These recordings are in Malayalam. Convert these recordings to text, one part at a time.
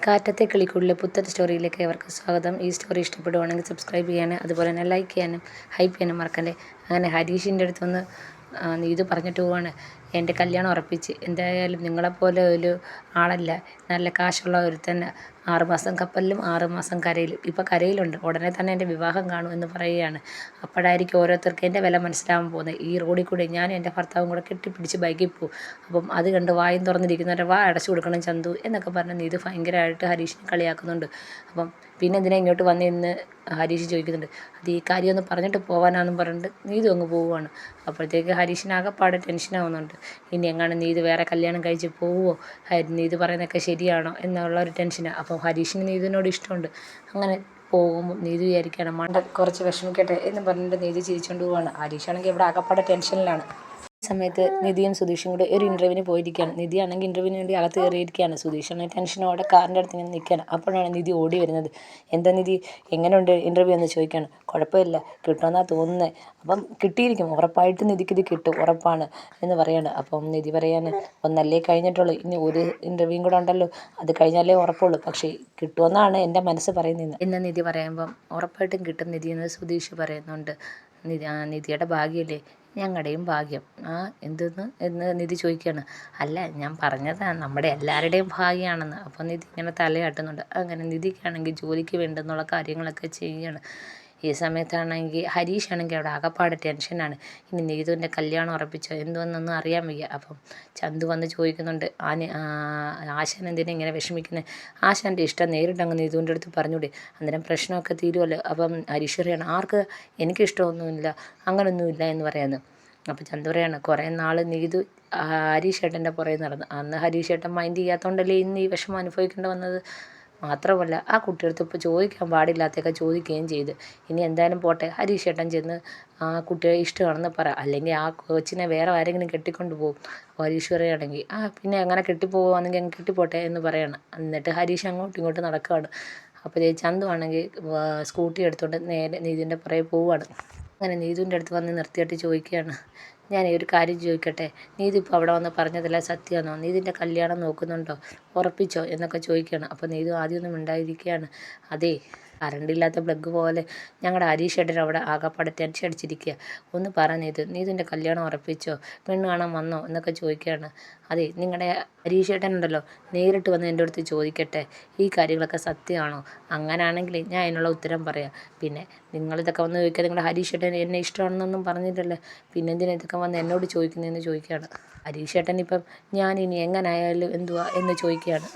കാറ്റത്തെ കിളിക്കൂടിലെ പുത്തൻ സ്റ്റോറിയിലേക്ക് ഏവർക്കും സ്വാഗതം. ഈ സ്റ്റോറി ഇഷ്ടപ്പെടുവാണെങ്കിൽ സബ്സ്ക്രൈബ് ചെയ്യാനും അതുപോലെ തന്നെ ലൈക്ക് ചെയ്യാനും ഹൈപ്പ് ചെയ്യാനും മറക്കല്ലേ. അങ്ങനെ ഹരീഷിൻ്റെ അടുത്തൊന്ന് ഇത് പറഞ്ഞിട്ട് പോവാണ്, എൻ്റെ കല്യാണം ഉറപ്പിച്ച്, എന്തായാലും നിങ്ങളെപ്പോലെ ഒരു ആളല്ല, നല്ല കാശുള്ള ഒരുത്തന്നെ, 6 മാസം കപ്പലിലും 6 മാസം കരയിലും. ഇപ്പോൾ കരയിലുണ്ട്, ഉടനെ തന്നെ എൻ്റെ വിവാഹം കാണും എന്ന് പറയുകയാണ്. അപ്പോഴായിരിക്കും ഓരോരുത്തർക്ക് എൻ്റെ വില മനസ്സിലാവാൻ പോകുന്നത്. ഈ റോഡിൽ കൂടി ഞാനും എൻ്റെ ഭർത്താവും കൂടെ കെട്ടിപ്പിടിച്ച് ബൈക്കിൽ പോകും. അപ്പം അത് കണ്ട് വായും തുറന്നിരിക്കുന്നവരെ വാ അടച്ചു കൊടുക്കണം ചന്തു എന്നൊക്കെ പറഞ്ഞ് നീതു ഭയങ്കരമായിട്ട് ഹരീഷിനെ കളിയാക്കുന്നുണ്ട്. അപ്പം പിന്നെ എന്തിനാ ഇങ്ങോട്ട് വന്നിരുന്ന് ഹരീഷ് ചോദിക്കുന്നുണ്ട്. അത് ഈ കാര്യം ഒന്ന് പറഞ്ഞിട്ട് പോകാനാണെന്ന് പറഞ്ഞിട്ട് നീതു അങ്ങ് പോവുകയാണ്. അപ്പോഴത്തേക്ക് ഹരീഷിന് ആകെപ്പാടെ ടെൻഷനാവുന്നുണ്ട്. ഇനി എങ്ങാനും നീതു വേറെ കല്യാണം കഴിച്ച് പോവുമോ, നീതു പറയുന്നതൊക്കെ ശരിയാണോ എന്നുള്ള ഒരു ടെൻഷനാണ്. അപ്പോൾ ഹരീഷിന് നീതുവിനോട് ഇഷ്ടമുണ്ട്. അങ്ങനെ പോകുമ്പോൾ നീതു വിചാരിക്കുകയാണ്, മണ്ട കുറച്ച് വിഷമിക്കട്ടെ എന്ന് പറഞ്ഞിട്ട് നീതു ചിരിച്ചുകൊണ്ട് പോവുകയാണ്. ഹരീഷാണെങ്കിൽ ഇവിടെ ആകെപ്പാടെ ടെൻഷനിലാണ്. ഈ സമയത്ത് നിധിയും സുധീഷും കൂടെ ഒരു ഇൻ്റർവ്യൂവിന് പോയിരിക്കുകയാണ്. നിധിയാണെങ്കിൽ ഇൻ്റർവ്യൂവിന് വേണ്ടി അകത്ത് കയറിയിരിക്കുകയാണ്. സുധീഷാണെങ്കിൽ ടെൻഷനോടെ കാറിൻ്റെ അടുത്ത് ഇങ്ങനെ നിൽക്കുകയാണ്. അപ്പോഴാണ് നിധി ഓടി വരുന്നത്. എന്താ നിധി, എങ്ങനെയുണ്ട് ഇൻ്റർവ്യൂ എന്ന് ചോദിക്കുകയാണ്. കുഴപ്പമില്ല, കിട്ടുമെന്നാണ് തോന്നുന്നത്. അപ്പം കിട്ടിയിരിക്കും, ഉറപ്പായിട്ടും നിധിക്കിത് കിട്ടും, ഉറപ്പാണ് എന്ന് പറയാണ്. അപ്പം നിധി പറയാണ്, ഒന്നല്ലേ കഴിഞ്ഞിട്ടുള്ളൂ, ഇനി ഒരു ഇൻ്റർവ്യൂവും കൂടെ ഉണ്ടല്ലോ, അത് കഴിഞ്ഞാലേ ഉറപ്പുള്ളൂ, പക്ഷേ കിട്ടുമെന്നാണ് എൻ്റെ മനസ്സ് പറയുന്നത് എന്ന് നിധി പറയുമ്പം ഉറപ്പായിട്ടും കിട്ടും നിധി എന്ന് സുധീഷ് പറയുന്നുണ്ട്. നിധിയുടെ ഭാഗ്യമല്ലേ, ഞങ്ങളുടെയും ഭാഗ്യം. എന്തെന്ന് എന്ന് നിധി ചോദിക്കുകയാണ്. അല്ല, ഞാൻ പറഞ്ഞതാണ് നമ്മുടെ എല്ലാവരുടെയും ഭാഗ്യമാണെന്ന്. അപ്പോൾ നിധി ഇങ്ങനെ തലയാട്ടുന്നുണ്ട്. അങ്ങനെ നിധിക്കാണെങ്കിൽ ജോലിക്ക് വേണ്ടുന്നുള്ള കാര്യങ്ങളൊക്കെ ചെയ്യുകയാണ്. ഈ സമയത്താണെങ്കിൽ ഹരീഷാണെങ്കിൽ അവിടെ ആകെപ്പാടെ ടെൻഷനാണ്. ഇനി നീതുവിൻ്റെ കല്യാണം ഉറപ്പിച്ചോ എന്തുവെന്നൊന്നും അറിയാൻ വയ്യ. അപ്പം ചന്തു വന്ന് ചോദിക്കുന്നുണ്ട്, ആശാൻ എന്തിനാ ഇങ്ങനെ വിഷമിക്കുന്നത്, ആശാൻ്റെ ഇഷ്ടം നേരിട്ട് അങ്ങ് നീതുവിൻ്റെ അടുത്ത് പറഞ്ഞൂടെ, അന്നേരം പ്രശ്നമൊക്കെ തീരുമല്ലോ. അപ്പം ഹരീഷ് പറയാണ്, ആർക്ക്, എനിക്കിഷ്ടമൊന്നുമില്ല, അങ്ങനൊന്നുമില്ല എന്ന് പറയുന്നത്. അപ്പോൾ ചന്തു പറയാണ്, കുറേ നാൾ നീതു ഹരീഷ് ഏട്ടൻ്റെ പുറകെ നടന്നു, അന്ന് ഹരീഷ് ഏട്ടൻ മൈൻഡ് ചെയ്യാത്തതുകൊണ്ടല്ലേ ഇന്ന് ഈ വിഷമം അനുഭവിക്കേണ്ടി വന്നത്. മാത്രമല്ല ആ കുട്ടിയെടുത്ത് ഇപ്പോൾ ചോദിക്കാൻ പാടില്ലാത്തൊക്കെ ചോദിക്കുകയും ചെയ്ത്. ഇനി എന്തായാലും പോട്ടെ, ഹരീഷ് ഏട്ടൻ ചെന്ന് ആ കുട്ടിയെ ഇഷ്ടമാണെന്ന് പറ, അല്ലെങ്കിൽ ആ കൊച്ചിനെ വേറെ ആരെങ്കിലും കെട്ടിക്കൊണ്ട് പോകും. അപ്പോൾ ഹരീഷ് പറയുകയാണെങ്കിൽ പിന്നെ അങ്ങനെ കെട്ടിപ്പോവുകയാണെങ്കിൽ അങ്ങ് കെട്ടിപ്പോട്ടെ എന്ന് പറയണം. എന്നിട്ട് ഹരീഷ് അങ്ങോട്ടും ഇങ്ങോട്ടും നടക്കുകയാണ്. അപ്പോൾ ചന്തു ആണെങ്കിൽ സ്കൂട്ടി എടുത്തുകൊണ്ട് നേരെ നീതുവിൻ്റെ പുറകെ പോവുകയാണ്. അങ്ങനെ നീതുവിൻ്റെ അടുത്ത് വന്ന് നിർത്തിയിട്ട് ചോദിക്കുകയാണ്, ഞാൻ ഒരു കാര്യം ചോദിക്കട്ടെ, നീതു ഇപ്പോൾ അവിടെ വന്ന് പറഞ്ഞതെല്ലാം സത്യമാണോ, നീതിൻ്റെ കല്യാണം നോക്കുന്നുണ്ടോ, ഉറപ്പിച്ചോ എന്നൊക്കെ ചോദിക്കുകയാണ്. അപ്പോൾ നീതു ആദ്യമൊന്നും മിണ്ടാതിരിക്കുകയാണ്. അതേ, കറണ്ടില്ലാത്ത പ്ലഗ് പോലെ ഞങ്ങളുടെ ഹരീഷ് ഏട്ടൻ അവിടെ ആകെപ്പാടെ ടെൻഷൻ അടിച്ചിരിക്കുക. ഒന്ന് പറ നീതുവിൻ്റെ കല്യാണം ഉറപ്പിച്ചോ, പെണ്ണ് കാണാൻ വന്നോ എന്നൊക്കെ ചോദിക്കുകയാണ്. അതെ, നിങ്ങളുടെ ഹരീഷ് ഏട്ടൻ ഉണ്ടല്ലോ, നേരിട്ട് വന്ന് എൻ്റെ അടുത്ത് ചോദിക്കട്ടെ, ഈ കാര്യങ്ങളൊക്കെ സത്യമാണോ, അങ്ങനെയാണെങ്കിൽ ഞാൻ അതിനുള്ള ഉത്തരം പറയാം. പിന്നെ നിങ്ങളിതൊക്കെ വന്ന് ചോദിക്കുക, നിങ്ങളുടെ ഹരീഷ് ഏട്ടൻ എന്നെ ഇഷ്ടമാണെന്നൊന്നും പറഞ്ഞിട്ടല്ലേ, പിന്നെ എന്തിനാ ഇതൊക്കെ വന്ന് എന്നോട് ചോദിക്കുന്നതെന്ന് ചോദിക്കുകയാണ്. ഹരീഷ് ഏട്ടൻ ഇപ്പം ഞാനിനി എങ്ങനായാലും എന്തുവാ എന്ന് ചോദിക്കുകയാണ്.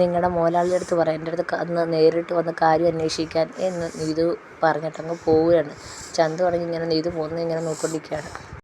നിങ്ങളുടെ മോലാളിയുടെ അടുത്ത് പറ, എൻ്റെ അടുത്ത് അന്ന് നേരിട്ട് വന്ന് കാര്യം അന്വേഷിക്കാൻ എന്ന് നീതു പറഞ്ഞിട്ടങ്ങ് പോവുകയാണ്. ചന്തു ആണെങ്കിൽ ഇങ്ങനെ നീതു പോകുന്നത് ഇങ്ങനെ നോക്കിക്കൊണ്ടിരിക്കുകയാണ്.